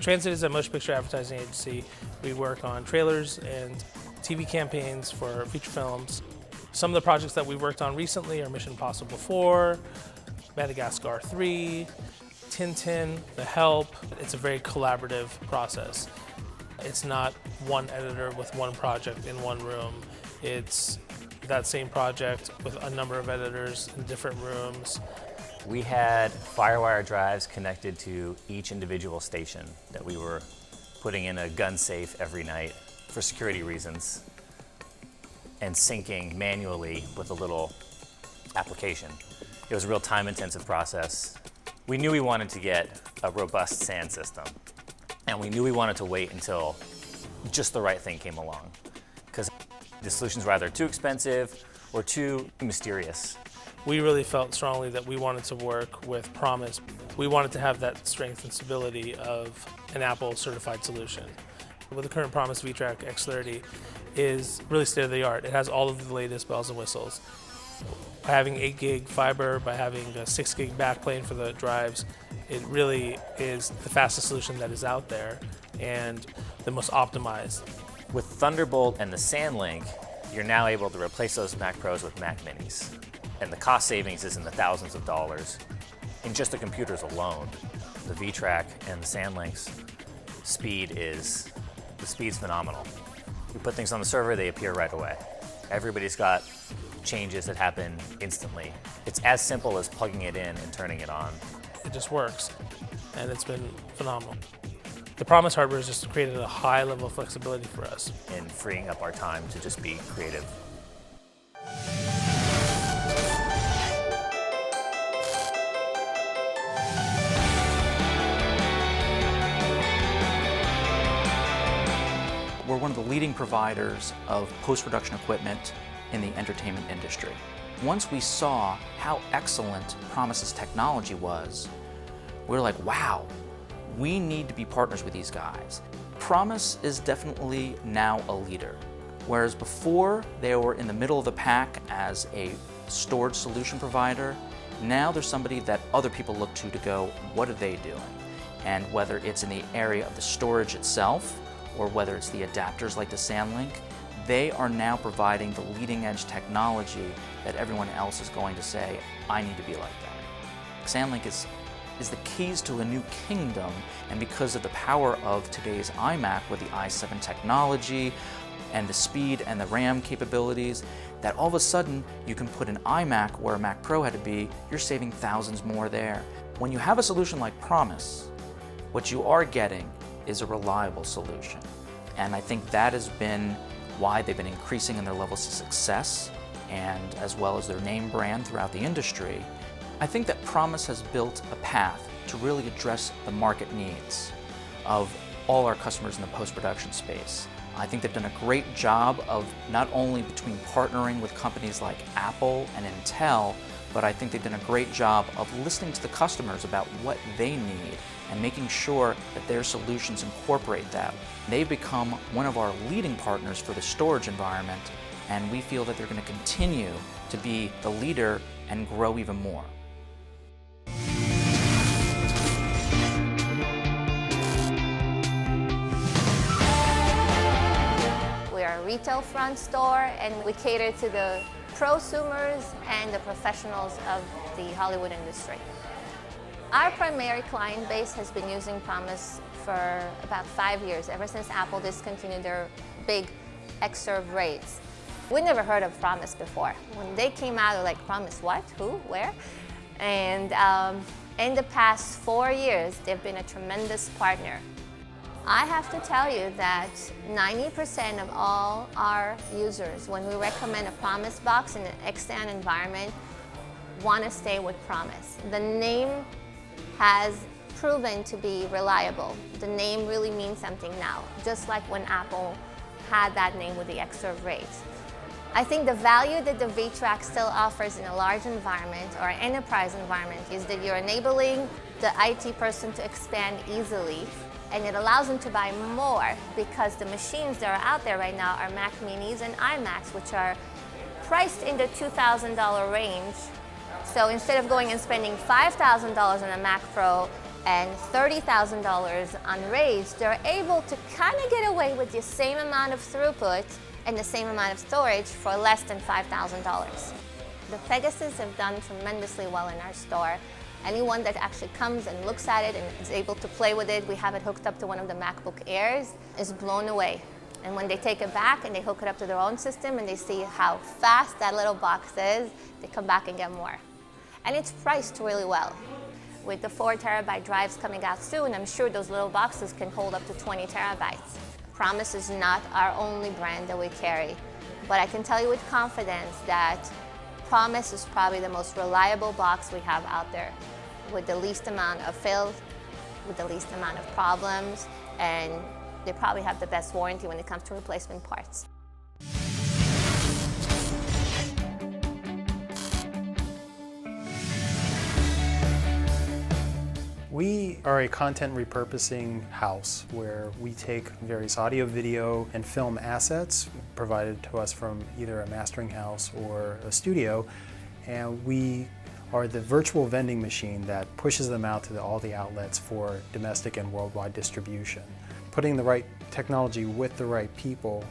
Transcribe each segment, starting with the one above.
Transit is a motion picture advertising agency. We work on trailers and TV campaigns for feature films. Some of the projects that we've worked on recently are Mission Impossible 4, Madagascar 3, Tintin, The Help. It's a very collaborative process. It's not one editor with one project in one room. It's that same project with a number of editors in different rooms. We had FireWire drives connected to each individual station that we were putting in a gun safe every night for security reasons and syncing manually with a little application. It was a real time-intensive process. We knew we wanted to get a robust SAN system, and we knew we wanted to wait until just the right thing came along, because the solutions were either too expensive or too mysterious. We really felt strongly that we wanted to work with Promise. We wanted to have that strength and stability of an Apple certified solution. With the current Promise vTrack X30 is really state-of-the-art. It has all of the latest bells and whistles. By having 8 gig fiber, by having a 6 gig backplane for the drives, it really is the fastest solution that is out there and the most optimized. With Thunderbolt and the SanLink, you're now able to replace those Mac Pros with Mac Minis. And the cost savings is in the thousands of dollars in just the computers alone. The vTrack and the SanLink's speed's phenomenal. We put things on the server, they appear right away. Everybody's got changes that happen instantly. It's as simple as plugging it in and turning it on. It just works, and it's been phenomenal. The Promise hardware has just created a high level of flexibility for us. In freeing up our time to just be creative. We're one of the leading providers of post-production equipment in the entertainment industry. Once we saw how excellent Promise's technology was, we were like, wow, we need to be partners with these guys. Promise is definitely now a leader. Whereas before they were in the middle of the pack as a storage solution provider, now there's somebody that other people look to go, what are they doing? And whether it's in the area of the storage itself, or whether it's the adapters like the SanLink, they are now providing the leading edge technology that everyone else is going to say, I need to be like that. SanLink is the keys to a new kingdom, and because of the power of today's iMac with the i7 technology and the speed and the RAM capabilities, that all of a sudden you can put an iMac where a Mac Pro had to be, you're saving thousands more there. When you have a solution like Promise, what you are getting is a reliable solution. And I think that has been why they've been increasing in their levels of success and as well as their name brand throughout the industry. I think that Promise has built a path to really address the market needs of all our customers in the post-production space. I think they've done a great job of not only between partnering with companies like Apple and Intel, but I think they've done a great job of listening to the customers about what they need and making sure that their solutions incorporate that. They've become one of our leading partners for the storage environment, and we feel that they're going to continue to be the leader and grow even more. We are a retail front store, and we cater to the prosumers and the professionals of the Hollywood industry. Our primary client base has been using Promise for about 5 years, ever since Apple discontinued their big Xserve rates. We never heard of Promise before. When they came out, we were like, Promise what? Who? Where? And in the past 4 years, they've been a tremendous partner. I have to tell you that 90% of all our users, when we recommend a Promise box in an extant environment, want to stay with Promise. The name has proven to be reliable. The name really means something now, just like when Apple had that name with the Xserve rates. I think the value that the vTrack still offers in a large environment or an enterprise environment is that you're enabling the IT person to expand easily, and it allows them to buy more because the machines that are out there right now are Mac Minis and iMacs, which are priced in the $2,000 range. So instead of going and spending $5,000 on a Mac Pro and $30,000 on Rage, they're able to kind of get away with the same amount of throughput and the same amount of storage for less than $5,000. The Pegasus have done tremendously well in our store. Anyone that actually comes and looks at it and is able to play with it, we have it hooked up to one of the MacBook Airs, is blown away. And when they take it back and they hook it up to their own system and they see how fast that little box is, they come back and get more. And it's priced really well. With the 4 terabyte drives coming out soon, I'm sure those little boxes can hold up to 20 terabytes. Promise is not our only brand that we carry, but I can tell you with confidence that Promise is probably the most reliable box we have out there, with the least amount of fails, with the least amount of problems, and they probably have the best warranty when it comes to replacement parts. We are a content repurposing house where we take various audio, video, and film assets provided to us from either a mastering house or a studio, and we are the virtual vending machine that pushes them out to all the outlets for domestic and worldwide distribution. Putting the right technology with the right people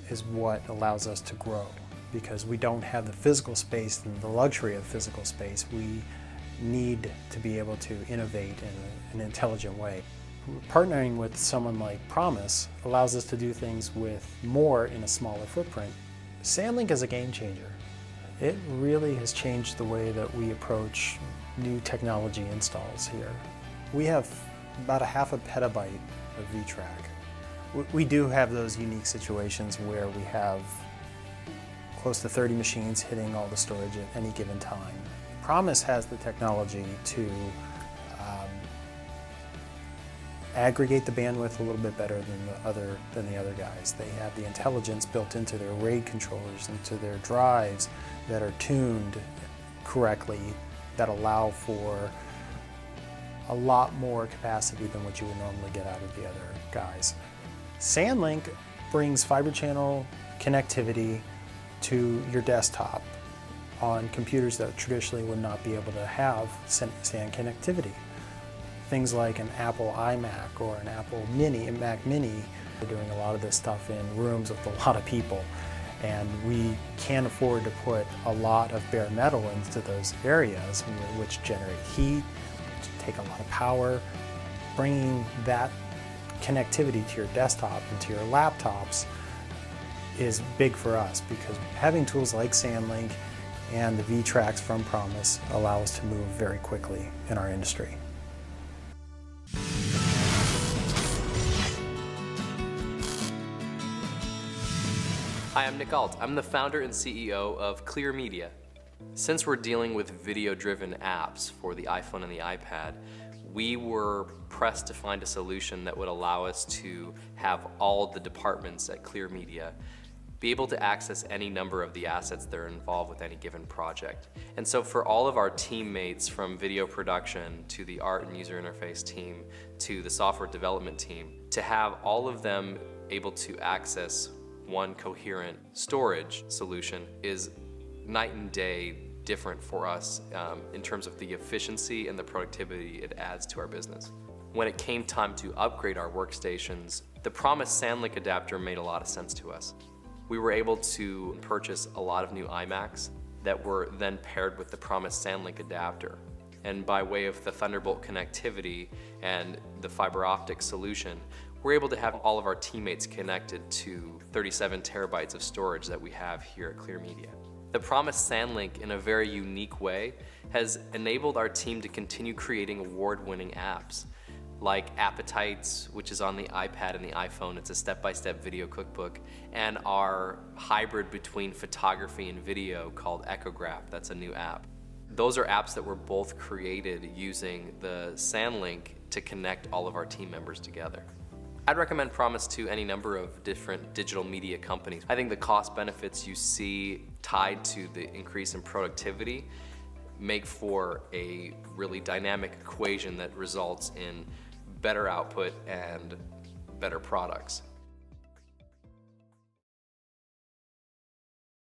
is what allows us to grow, because we don't have the physical space and the luxury of physical space. We need to be able to innovate in an intelligent way. Partnering with someone like Promise allows us to do things with more in a smaller footprint. SandLink is a game changer. It really has changed the way that we approach new technology installs here. We have about a half a petabyte of vTrack. We do have those unique situations where we have close to 30 machines hitting all the storage at any given time. Promise has the technology to aggregate the bandwidth a little bit better than the other guys. They have the intelligence built into their RAID controllers, into their drives that are tuned correctly, that allow for a lot more capacity than what you would normally get out of the other guys. SandLink brings fiber channel connectivity to your desktop on computers that traditionally would not be able to have SAN connectivity. Things like an Apple iMac or an Apple Mini, a Mac Mini. We're doing a lot of this stuff in rooms with a lot of people, and we can't afford to put a lot of bare metal into those areas, which generate heat, which take a lot of power. Bringing that connectivity to your desktop and to your laptops is big for us, because having tools like SandLink and the vTracks from Promise allow us to move very quickly in our industry. Hi, I'm Nick Alt. I'm the founder and CEO of Clear Media. Since we're dealing with video-driven apps for the iPhone and the iPad, we were pressed to find a solution that would allow us to have all the departments at Clear Media be able to access any number of the assets that are involved with any given project. And so for all of our teammates, from video production to the art and user interface team to the software development team, to have all of them able to access one coherent storage solution is night and day different for us in terms of the efficiency and the productivity it adds to our business. When it came time to upgrade our workstations, the Promise SandLink adapter made a lot of sense to us. We were able to purchase a lot of new iMacs that were then paired with the Promise SandLink adapter. And by way of the Thunderbolt connectivity and the fiber optic solution, we're able to have all of our teammates connected to 37 terabytes of storage that we have here at Clear Media. The Promise SandLink, in a very unique way, has enabled our team to continue creating award-winning apps, like Appetites, which is on the iPad and the iPhone. It's a step-by-step video cookbook, and our hybrid between photography and video called Echograph. That's a new app. Those are apps that were both created using the SandLink to connect all of our team members together. I'd recommend Promise to any number of different digital media companies. I think the cost benefits you see tied to the increase in productivity make for a really dynamic equation that results in better output and better products.